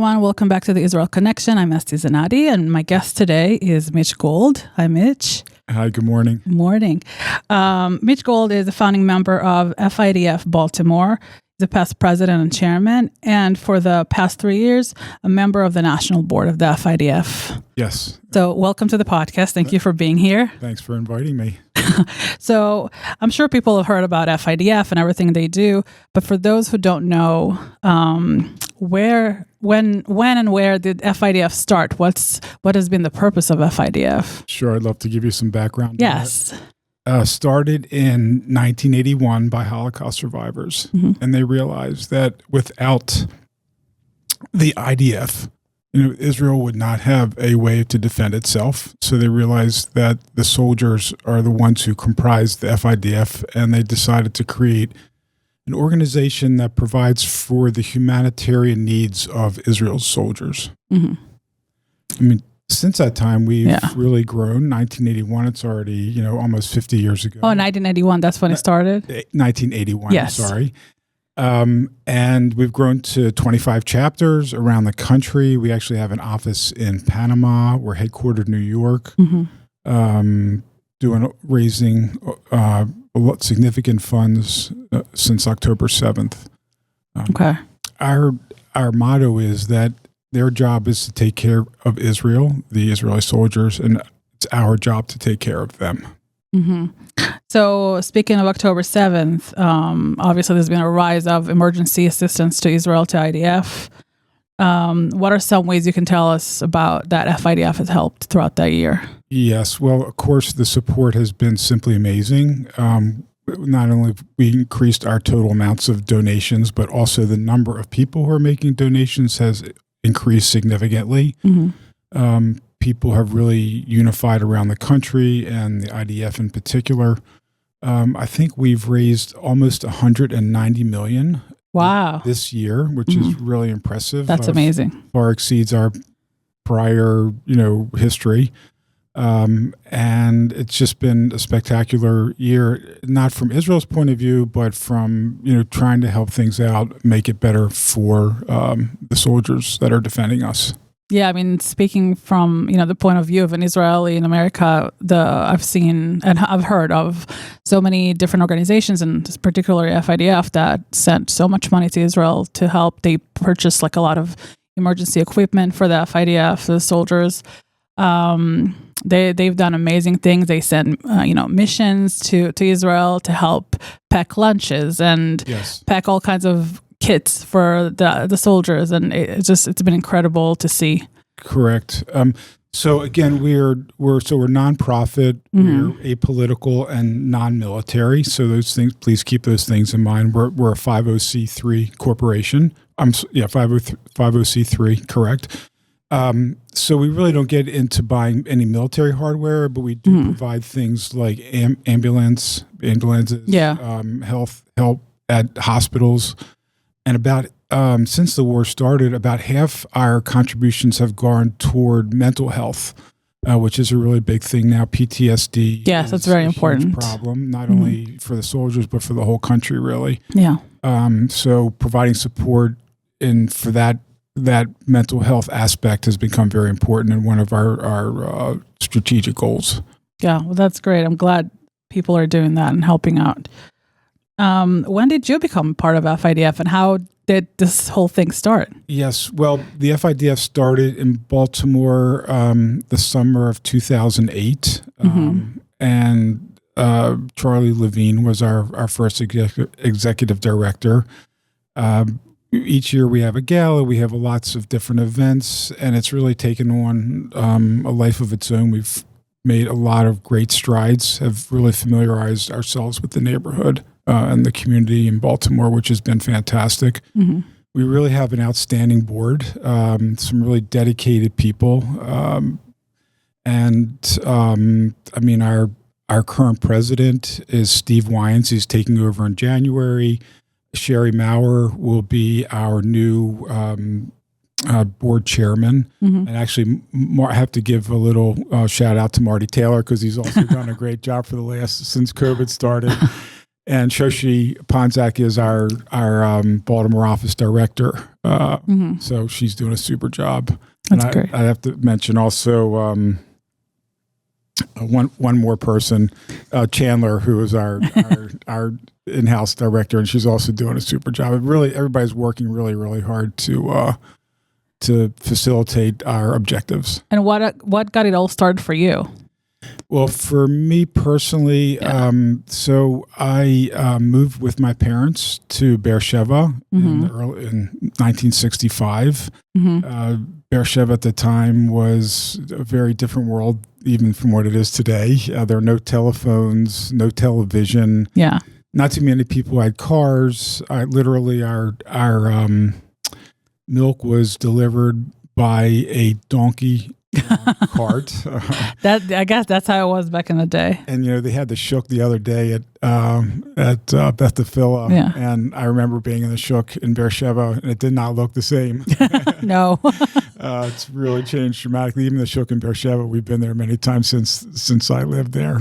everyone. Welcome back to the Israel Connection. I'm Esti, and my guest today is Mitch Gold. Hi, Mitch. Hi, good morning. Good morning. Mitch Gold is a founding member of FIDF Baltimore. He's a past president and chairman, and for the past 3 years, a member of the National Board of the FIDF. Yes. So welcome to the podcast. Thank you for being here. Thanks for inviting me. So I'm sure people have heard about FIDF and everything they do, but for those who don't know, when and where did FIDF start? What has been the purpose of FIDF? Sure, I'd love to give you some background. Yes. Started in 1981 by Holocaust survivors, and they realized that without the IDF, Israel would not have a way to defend itself. So they realized that the soldiers are the ones who comprise the FIDF, and they decided to create an organization that provides for the humanitarian needs of Israel's soldiers. I mean, since that time, we've really grown. 1981, it's already, almost 50 years ago. Oh, 1981, that's when it started? 1981, yes. Sorry. And we've grown to 25 chapters around the country. We actually have an office in Panama. We're headquartered in New York, raising significant funds since October 7th. Okay. Our motto is that their job is to take care of Israel, the Israeli soldiers, and it's our job to take care of them. So speaking of October 7th, obviously there's been a rise of emergency assistance to Israel, to IDF. What are some ways you can tell us about that FIDF has helped throughout that year? Yes. Well, of course, the support has been simply amazing. Not only have we increased our total amounts of donations, but also the number of people who are making donations has increased significantly. People have really unified around the country, and the IDF in particular. I think we've raised almost $190 million this year, which is really impressive. That's amazing. Far exceeds our prior, history. And it's just been a spectacular year, not from Israel's point of view, but from, trying to help things out, make it better for the soldiers that are defending us. Yeah, I mean, speaking from, the point of view of an Israeli in America, I've seen and I've heard of so many different organizations, and particularly FIDF, that sent so much money to Israel to help. They purchased a lot of emergency equipment for the FIDF, for the soldiers. They've done amazing things. They sent, missions to Israel to help pack lunches and pack all kinds of kits for the soldiers, and it's been incredible to see. Correct. So again, we're nonprofit, we're apolitical and non-military. So those things, please keep those things in mind. We're a 50c3 corporation. 50c3, correct. So we really don't get into buying any military hardware, but we do provide things like ambulances, health help at hospitals. And about since the war started, about half our contributions have gone toward mental health, which is a really big thing now. PTSD, that's very important problem, not only for the soldiers but for the whole country, really. Yeah. So providing support for that mental health aspect has become very important and one of our strategic goals. Yeah, well, that's great. I'm glad people are doing that and helping out. When did you become part of FIDF, and how did this whole thing start? Yes, well, the FIDF started in Baltimore the summer of 2008, and Charlie Levine was our first executive director. Each year we have a gala, we have lots of different events, and it's really taken on a life of its own. We've made a lot of great strides, have really familiarized ourselves with the neighborhood and the community in Baltimore, which has been fantastic. We really have an outstanding board, some really dedicated people. Our current president is Steve Wyans. He's taking over in January. Sherry Maurer will be our new board chairman. And actually, I have to give a little shout out to Marty Taylor, because he's also done a great job since COVID started. And Shoshi Ponzak is our Baltimore office director. So she's doing a super job. That's and great. I have to mention also one more person, Chandler, who is our in-house director, and she's also doing a super job. Everybody's working really, really hard to facilitate our objectives. And what got it all started for you? Well, for me personally, so I moved with my parents to Be'er Sheva in 1965. Be'er Sheva at the time was a very different world, even from what it is today. There are no telephones, no television. Yeah. Not too many people had cars. Literally, our milk was delivered by a donkey cart. That I guess that's how it was back in the day. And they had the shuk the other day at Beth Tefillah, and I remember being in the shuk in Be'er Sheva, and it did not look the same. No, it's really changed dramatically. Even the shuk in Be'er Sheva, we've been there many times since I lived there.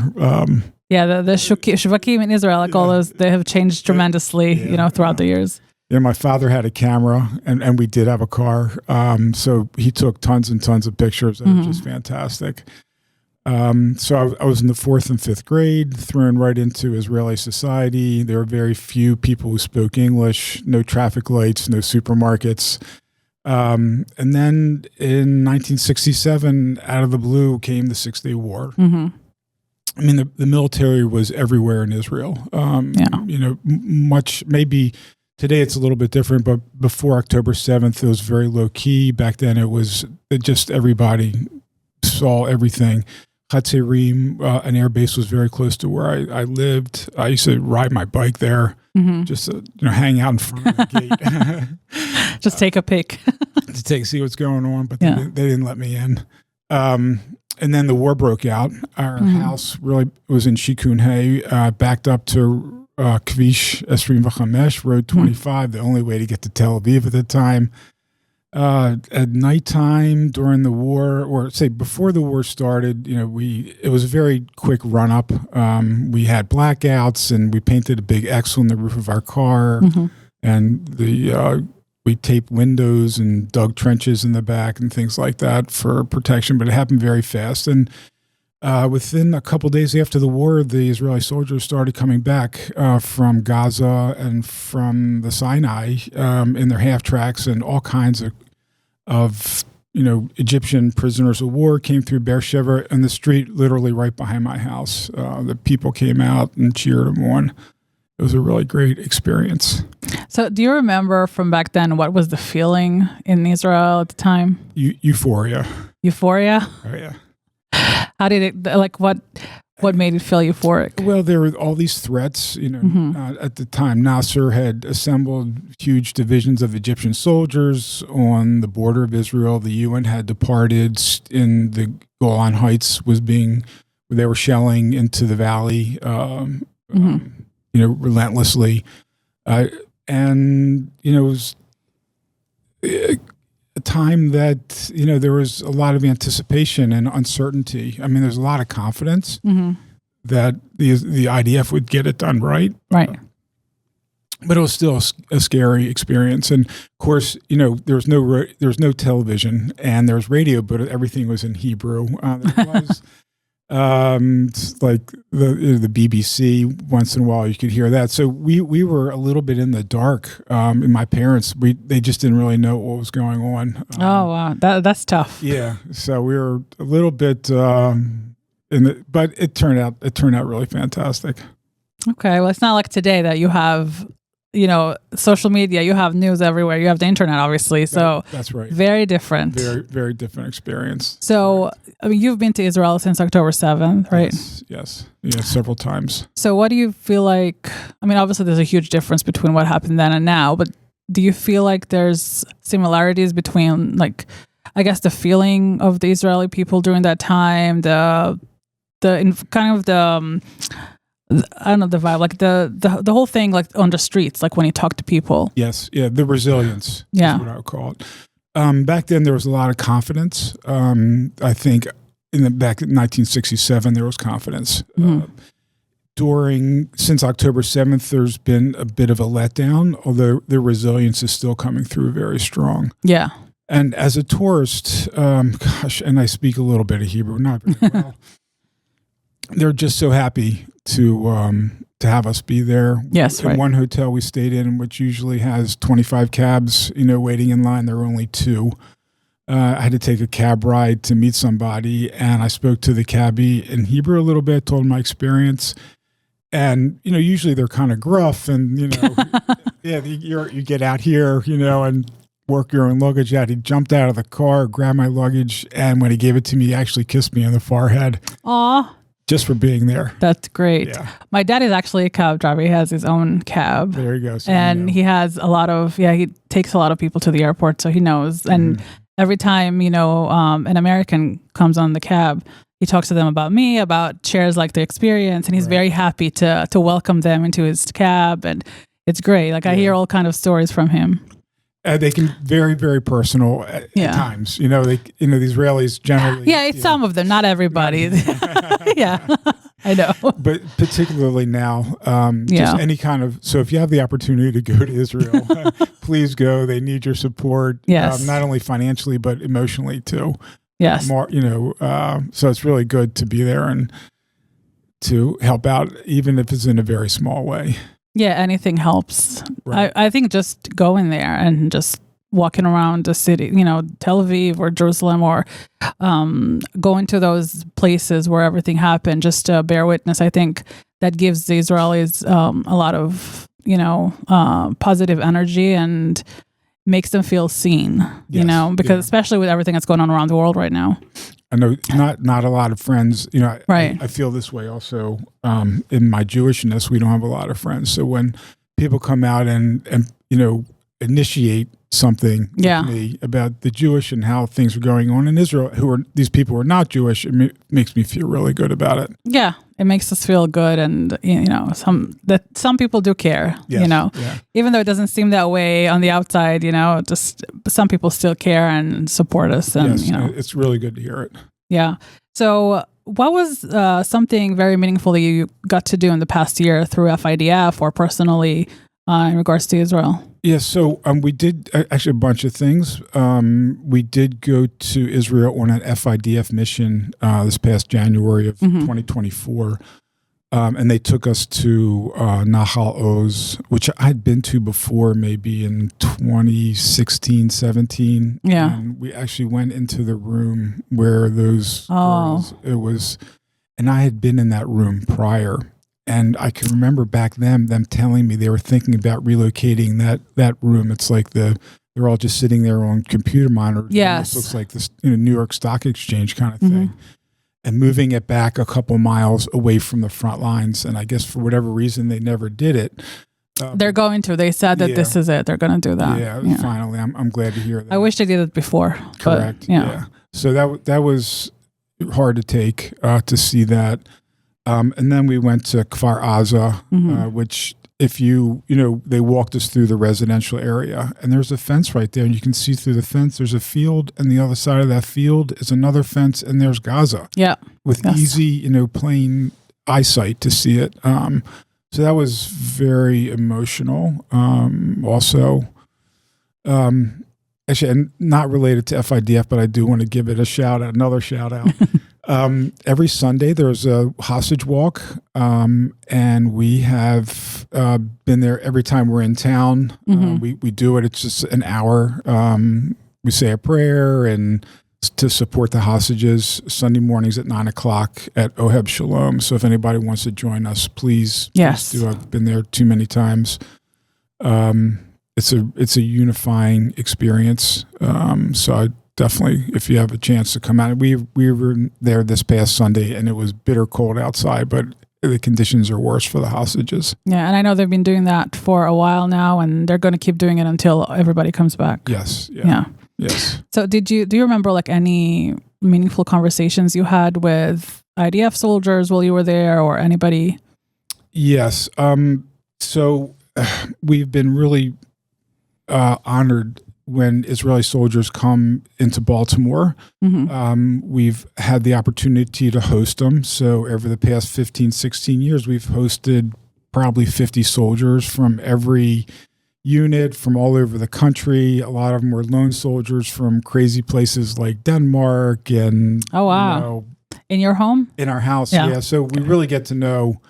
The shuvakim in Israel, like all those, they have changed tremendously, throughout the years. Yeah, my father had a camera, and we did have a car. So he took tons and tons of pictures that were just fantastic. So I was in the 4th and 5th grade, thrown right into Israeli society. There were very few people who spoke English, no traffic lights, no supermarkets. And then in 1967, out of the blue, came the 6-Day War. I mean, the military was everywhere in Israel. Much maybe. Today it's a little bit different, but before October 7th, it was very low key. Back then it just everybody saw everything. Hatzerim, an air base, was very close to where I lived. I used to ride my bike there, just to, hang out in front of the gate. Just take a pic. to see what's going on, but they didn't let me in. And then the war broke out. Our house really was in Shikun Hay, backed up to Kvish Esrim Vachamesh, Road 25, the only way to get to Tel Aviv at the time. At nighttime during the war, or say before the war started, it was a very quick run up. We had blackouts, and we painted a big X on the roof of our car, and we taped windows and dug trenches in the back and things like that for protection. But it happened very fast, and within a couple days after the war, the Israeli soldiers started coming back from Gaza and from the Sinai in their half tracks, and all kinds of Egyptian prisoners of war came through Be'er Sheva in the street, literally right behind my house. The people came out and cheered them on. It was a really great experience. So, do you remember from back then what was the feeling in Israel at the time? Euphoria. Euphoria? Oh yeah. How did it, what made it feel euphoric? Well, there were all these threats, at the time. Nasser had assembled huge divisions of Egyptian soldiers on the border of Israel. The UN had departed in the Golan Heights they were shelling into the valley, relentlessly. And, it was a time that, there was a lot of anticipation and uncertainty. I mean, there's a lot of confidence that the IDF would get it done right. Right. But it was still a scary experience. And of course, there was no television, and there was radio, but everything was in Hebrew. There was like the BBC. Once in a while you could hear that. So we were a little bit in the dark. And my parents, they just didn't really know what was going on. Oh wow, that's tough. Yeah. So we were a little bit but it turned out really fantastic. Okay. Well, it's not like today that you have social media, you have news everywhere, you have the internet, obviously. So that's right. Very different. Very, very different experience. So, right. I mean, you've been to Israel since October 7th, right? Yes, several times. So what do you feel like, I mean, obviously there's a huge difference between what happened then and now, but do you feel like there's similarities between, like, I guess the feeling of the Israeli people during that time, I don't know, the vibe, like the whole thing, like on the streets, like when you talk to people. Yes. Yeah. The resilience is what I would call it. Back then there was a lot of confidence. I think back in 1967, there was confidence. since October 7th, there's been a bit of a letdown, although their resilience is still coming through very strong. Yeah. And as a tourist, and I speak a little bit of Hebrew, not very well. They're just so happy to have us be there. Yes, in one hotel we stayed in, which usually has 25 cabs, waiting in line. There were only 2. I had to take a cab ride to meet somebody, and I spoke to the cabbie in Hebrew a little bit, told him my experience. And, usually they're kind of gruff and, yeah, you get out here, and work your own luggage out. He jumped out of the car, grabbed my luggage, and when he gave it to me, he actually kissed me on the forehead. Aw. Just for being there. That's great. Yeah. My dad is actually a cab driver. He has his own cab. There you go. So and he has he takes a lot of people to the airport, so he knows. And every time, an American comes on the cab, he talks to them about me, shares like the experience, and he's very happy to welcome them into his cab, and it's great. Like I hear all kind of stories from him. They can very, very personal at times. The Israelis generally. Yeah, it's some of them, not everybody. Yeah, I know. But particularly now, just any kind of. So if you have the opportunity to go to Israel, please go. They need your support. Yes. Not only financially but emotionally too. Yes. More, so it's really good to be there and to help out, even if it's in a very small way. Yeah, anything helps. Right. I think just going there and just walking around the city, Tel Aviv or Jerusalem, or going to those places where everything happened, just to bear witness, I think that gives the Israelis a lot of, positive energy and makes them feel seen, because especially with everything that's going on around the world right now. I know not a lot of friends, right. I feel this way also in my Jewishness. We don't have a lot of friends. So when people come out and initiate something with me about the Jewish and how things are going on in Israel, these people who are not Jewish, it makes me feel really good about it. Yeah, it makes us feel good, and some people do care. Yes, even though it doesn't seem that way on the outside, just some people still care and support us, and it's really good to hear it. Yeah. So, what was something very meaningful that you got to do in the past year through FIDF or personally in regards to Israel? Yeah, so we did actually a bunch of things. We did go to Israel on an FIDF mission this past January of 2024, and they took us to Nahal Oz, which I'd been to before, maybe in 2016, 17. Yeah. And we actually went into the room where those girls, and I had been in that room prior. And I can remember back then them telling me they were thinking about relocating that room. It's like they're all just sitting there on computer monitors. Yes. It looks like this New York Stock Exchange kind of thing. And moving it back a couple miles away from the front lines. And I guess for whatever reason, they never did it. They're going to. They said that this is it. They're going to do that. Yeah, finally. I'm glad to hear that. I wish they did it before. Correct. But, yeah. So that was hard to take to see that. And then we went to Kfar Aza, which they walked us through the residential area, and there's a fence right there, and you can see through the fence. There's a field, and the other side of that field is another fence, and there's Gaza. Yeah, with easy, plain eyesight to see it. So that was very emotional. Also, actually, and not related to FIDF, but I do want to give it another shout out. Every Sunday there's a hostage walk, and we have been there every time we're in town. We do it. It's just an hour. We say a prayer and to support the hostages. Sunday mornings at 9:00 at Oheb Shalom. So if anybody wants to join us, please do. I've been there too many times. It's a unifying experience. So I definitely, if you have a chance to come out, we were there this past Sunday, and it was bitter cold outside, but the conditions are worse for the hostages. Yeah, and I know they've been doing that for a while now, and they're going to keep doing it until everybody comes back. Yes. Yeah. Yes. So do you remember like any meaningful conversations you had with IDF soldiers while you were there, or anybody? Yes. So we've been really honored when Israeli soldiers come into Baltimore. We've had the opportunity to host them. So over the past 15, 16 years, we've hosted probably 50 soldiers from every unit from all over the country. A lot of them were lone soldiers from crazy places like Denmark and in your home? In our house, yeah. So we really get to know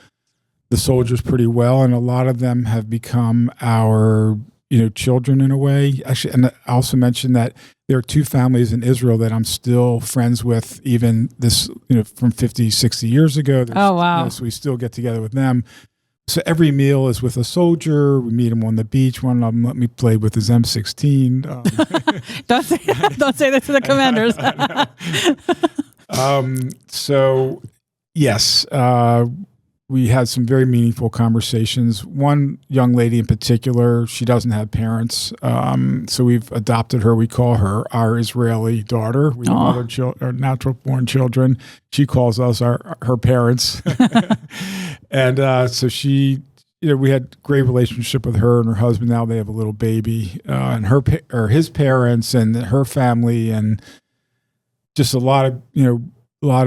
the soldiers pretty well, and a lot of them have become our children in a way. Actually, and I also mentioned that there are 2 families in Israel that I'm still friends with, even this from 50, 60 years ago. So we still get together with them. So every meal is with a soldier. We meet him on the beach. One of them let me play with his M16. Don't say that to the commanders. So yes, we had some very meaningful conversations. One young lady in particular, she doesn't have parents. So we've adopted her. We call her our Israeli daughter. We have other natural born children. She calls us her parents. And so she, we had great relationship with her and her husband. Now they have a little baby, and his parents and her family, and just a lot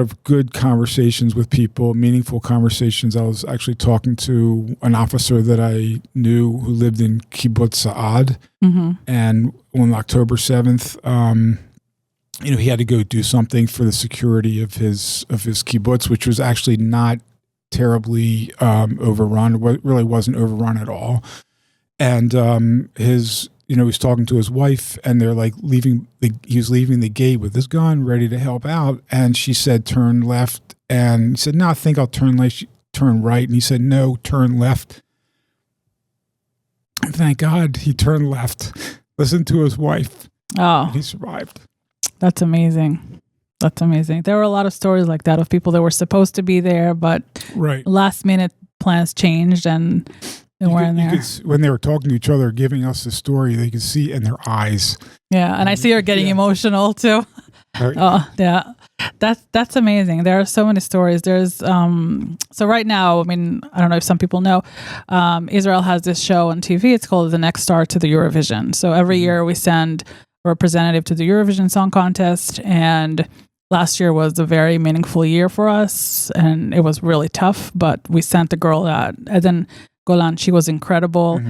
of good conversations with people, meaningful conversations. I was actually talking to an officer that I knew who lived in Kibbutz Sa'ad, and on October 7th, he had to go do something for the security of his kibbutz, which was actually not terribly overrun. It really wasn't overrun at all. And he was talking to his wife, and they're like he was leaving the gate with his gun, ready to help out. And she said, turn left. And he said, no, I think I'll turn left. Turn right. And he said, no, turn left. And thank God he turned left. Listened to his wife. Oh, and he survived. That's amazing. That's amazing. There were a lot of stories like that of people that were supposed to be there, but last minute plans changed and they weren't there. When they were talking to each other, giving us the story, they could see in their eyes. Yeah, and I see her getting emotional too. Oh, yeah. That's amazing. There are so many stories. There's so right now, I mean, I don't know if some people know, Israel has this show on TV. It's called The Next Star to the Eurovision. So every year we send a representative to the Eurovision Song Contest, and last year was a very meaningful year for us, and it was really tough, but we sent the girl that Eden Golan. She was incredible.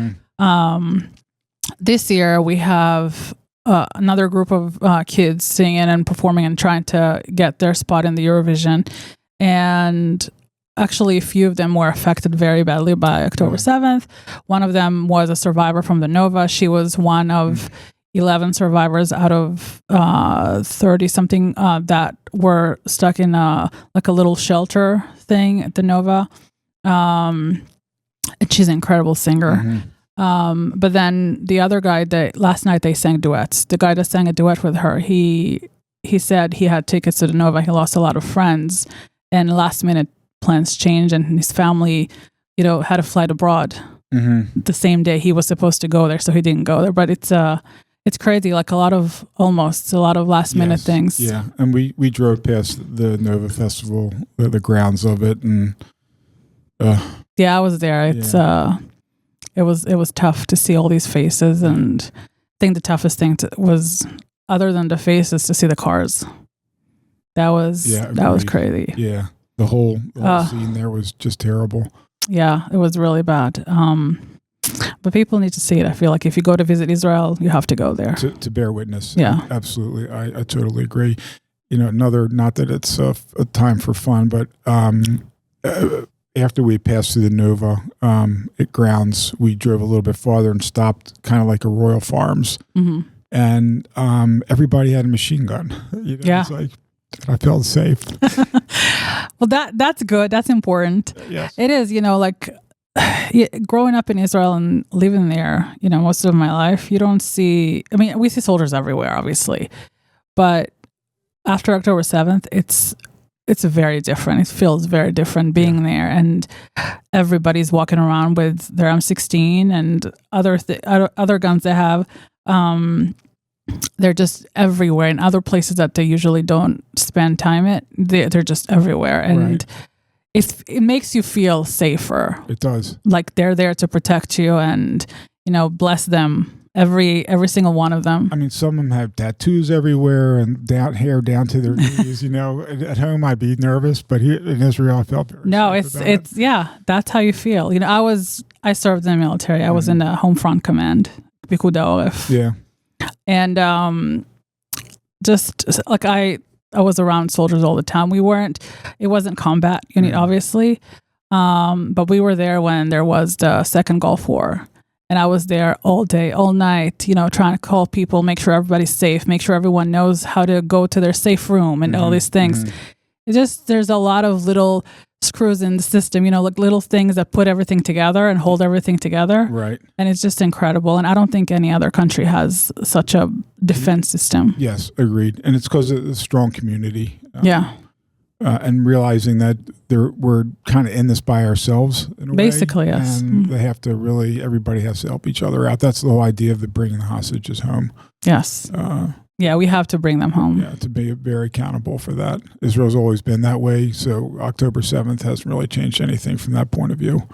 This year we have another group of kids singing and performing and trying to get their spot in the Eurovision. And actually a few of them were affected very badly by October 7th. One of them was a survivor from the Nova. She was one of 11 survivors out of 30 something that were stuck in a little shelter thing at the Nova. And she's an incredible singer. But then the other guy, last night they sang duets. The guy that sang a duet with her, he said he had tickets to the Nova. He lost a lot of friends, and last minute plans changed, and his family, had a flight abroad the same day he was supposed to go there, so he didn't go there. But it's crazy, like a lot of last minute things. Yeah, and we drove past the Nova Festival, the grounds of it, and I was there. It's it was tough to see all these faces, and I think the toughest thing was, other than the faces, to see the cars. That was crazy. Yeah, the whole scene there was just terrible. Yeah, it was really bad. But people need to see it. I feel like if you go to visit Israel, you have to go there to bear witness. Yeah, absolutely. I totally agree. Not that it's a time for fun, but after we passed through the Nova grounds, we drove a little bit farther and stopped kind of like a Royal Farms. And everybody had a machine gun. It's like, I felt safe. Well, that's good. That's important. Yes. It is, growing up in Israel and living there, most of my life, you don't see, we see soldiers everywhere, obviously. But after October 7th, it's very different. It feels very different being there, and everybody's walking around with their M16 and other guns they have. They're just everywhere in other places that they usually don't spend time at. They're just everywhere, and it makes you feel safer. It does. Like they're there to protect you, and bless them every single one of them. I mean, some of them have tattoos everywhere and hair down to their knees. At home I'd be nervous, but here in Israel I felt very safe about it. That's how you feel. I served in the military. I was in the Home Front Command, Picud Ha'oref. Yeah. And just like I was around soldiers all the time. It wasn't combat unit, obviously, but we were there when there was the Second Gulf War. And I was there all day, all night, trying to call people, make sure everybody's safe, make sure everyone knows how to go to their safe room and all these things. There's a lot of little screws in the system, like little things that put everything together and hold everything together. Right. And it's just incredible. And I don't think any other country has such a defense system. Yes, agreed. And it's because of the strong community. Yeah. And realizing that we're kind of in this by ourselves in a Basically, way. yes. And they have to everybody has to help each other out. That's the whole idea of bringing the hostages home. Yes. We have to bring them home. Yeah, to be very accountable for that. Israel's always been that way. So October 7th hasn't really changed anything from that point of view.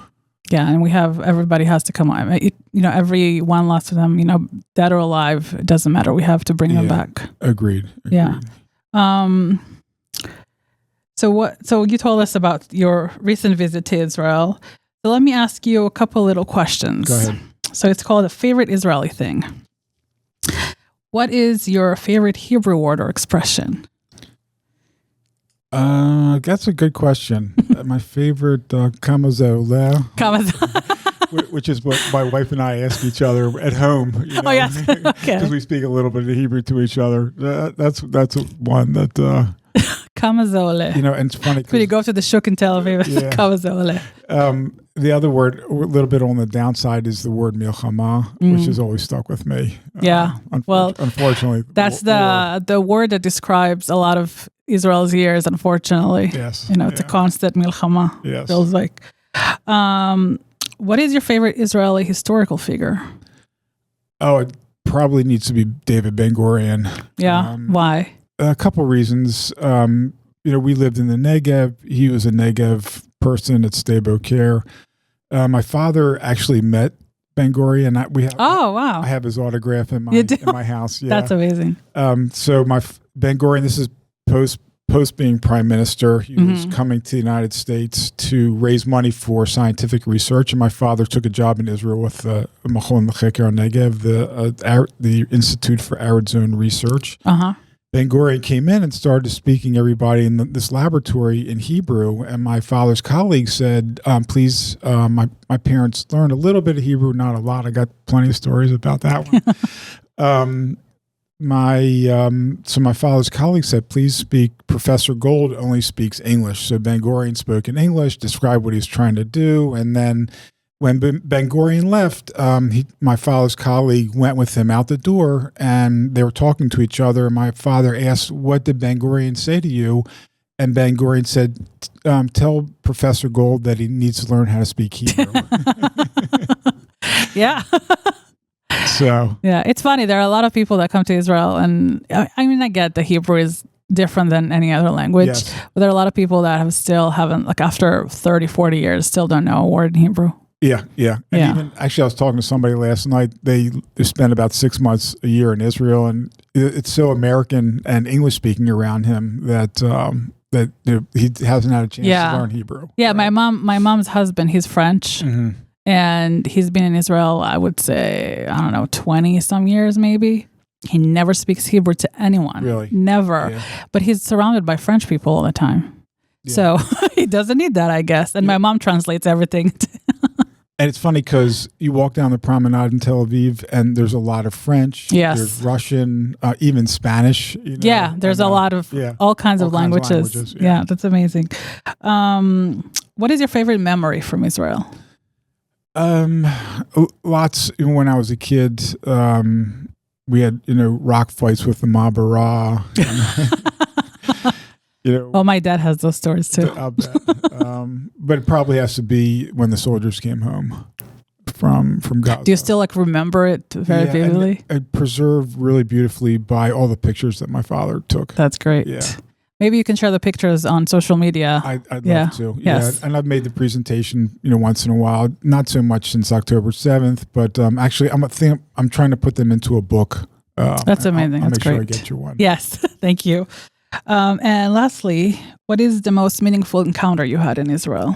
Yeah, and everybody has to come on. Every one last of them, dead or alive, it doesn't matter. We have to bring them back. Agreed. Yeah. So you told us about your recent visit to Israel. So let me ask you a couple little questions. Go ahead. So it's called a favorite Israeli thing. What is your favorite Hebrew word or expression? That's a good question. My favorite, kama ze oleh, which is what my wife and I ask each other at home. Oh, yes. Okay. Because we speak a little bit of Hebrew to each other. That's one that... Kama ze oleh. And it's funny. When you go to the shuk in Tel Aviv, kama ze oleh. The other word, a little bit on the downside, is the word milchama, which has always stuck with me. Unfortunately, that's the word that describes a lot of Israel's years. Unfortunately, yes, it's a constant milchama. Yes, feels like. What is your favorite Israeli historical figure? Oh, it probably needs to be David Ben Gurion. Yeah, why? A couple reasons. We lived in the Negev. He was a Negev person at Sde Boker. My father actually met Ben Gurion. Oh, wow. I have his autograph in my house. Yeah. That's amazing. So Ben Gurion, this is post being prime minister. He was coming to the United States to raise money for scientific research. And my father took a job in Israel with Machon L'Cheker Negev, the Institute for Arid Zone Research. Uh-huh. Ben Gurion came in and started speaking everybody in this laboratory in Hebrew, and my father's colleague said, please, my parents learned a little bit of Hebrew, not a lot. I got plenty of stories about that one. So my father's colleague said, please speak, Professor Gold only speaks English. So Ben Gurion spoke in English, described what he was trying to do, and then when Ben Gurion left, my father's colleague went with him out the door, and they were talking to each other. My father asked, what did Ben Gurion say to you? And Ben Gurion said, tell Professor Gold that he needs to learn how to speak Hebrew. Yeah. So. Yeah, it's funny. There are a lot of people that come to Israel, and I get the Hebrew is different than any other language, yes. But there are a lot of people that haven't, like after 30, 40 years, still don't know a word in Hebrew. Yeah. And even actually, I was talking to somebody last night. They spent about 6 months a year in Israel, and it's so American and English speaking around him that he hasn't had a chance to learn Hebrew. Yeah, right? my mom's husband, he's French, and he's been in Israel, I would say, 20 some years maybe. He never speaks Hebrew to anyone. Really? Never. Yeah. But he's surrounded by French people all the time. Yeah. So he doesn't need that, I guess. And my mom translates everything. And it's funny because you walk down the promenade in Tel Aviv and there's a lot of French. Yes. There's Russian, even Spanish. Yeah, there's a lot of all kinds of languages. Yeah, that's amazing. What is your favorite memory from Israel? Lots. When I was a kid, we had, rock fights with the Ma'abara. My dad has those stories too. I'll bet. But it probably has to be when the soldiers came home from Gaza. Do you still remember it very vividly? And preserved really beautifully by all the pictures that my father took. That's great. Yeah. Maybe you can share the pictures on social media. I'd love to. Yes. Yeah, and I've made the presentation, once in a while. Not so much since October 7th, but actually, I'm trying to put them into a book. That's amazing. I'll That's make great. sure I get you one. Yes, thank you. And lastly, what is the most meaningful encounter you had in Israel?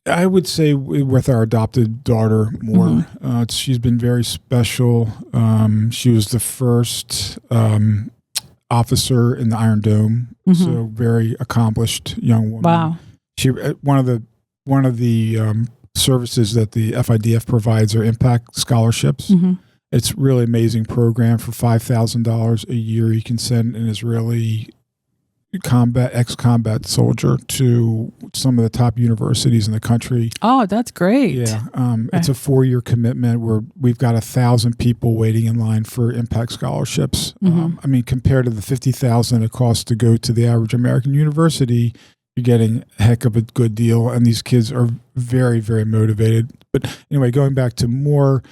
I would say with our adopted daughter more. She's been very special. She was the first officer in the Iron Dome, so very accomplished young woman. Wow. She one of the services that the FIDF provides are impact scholarships. It's a really amazing program. For $5,000 a year, you can send an Israeli ex-combat soldier to some of the top universities in the country. Oh, that's great. Yeah. It's a 4-year commitment where we've got 1,000 people waiting in line for impact scholarships. I mean, compared to the $50,000 it costs to go to the average American university, you're getting a heck of a good deal. And these kids are very, very motivated. But anyway, going back to more,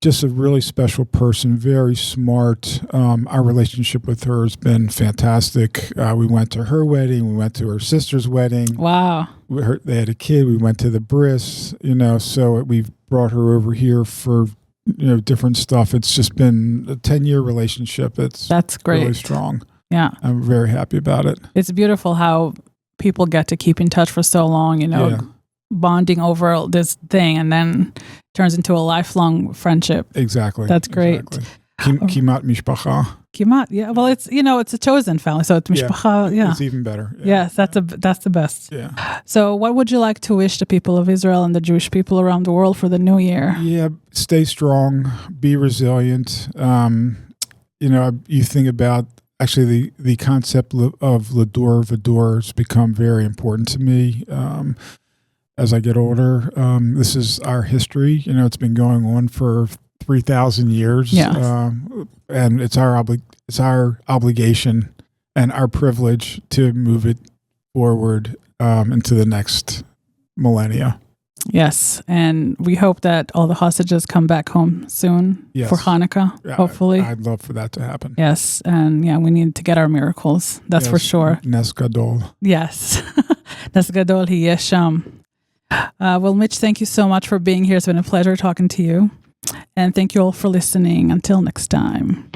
just a really special person, very smart. Our relationship with her has been fantastic. We went to her wedding. We went to her sister's wedding. Wow. They had a kid. We went to the bris, so we've brought her over here for, different stuff. It's just been a 10-year relationship. That's great. Really strong. Yeah. I'm very happy about it. It's beautiful how people get to keep in touch for so long, bonding over this thing, and then turns into a lifelong friendship. Exactly. That's great. Exactly. Kimat mishpacha. Kimat, yeah. Well, it's it's a chosen family, so it's mishpacha. Yeah, it's even better. Yeah. Yes, that's the best. Yeah. So, what would you like to wish the people of Israel and the Jewish people around the world for the new year? Yeah, stay strong, be resilient. You think about actually the concept of Lador Vador has become very important to me. As I get older, this is our history. It's been going on for 3,000 years. Yes. And it's our obligation and our privilege to move it forward into the next millennia. Yes, and we hope that all the hostages come back home soon for Hanukkah, hopefully. I'd love for that to happen. Yes, and we need to get our miracles. That's for sure. Nes Gadol. Yes. Nes Gadol hi yesham. Well, Mitch, thank you so much for being here. It's been a pleasure talking to you. And thank you all for listening. Until next time.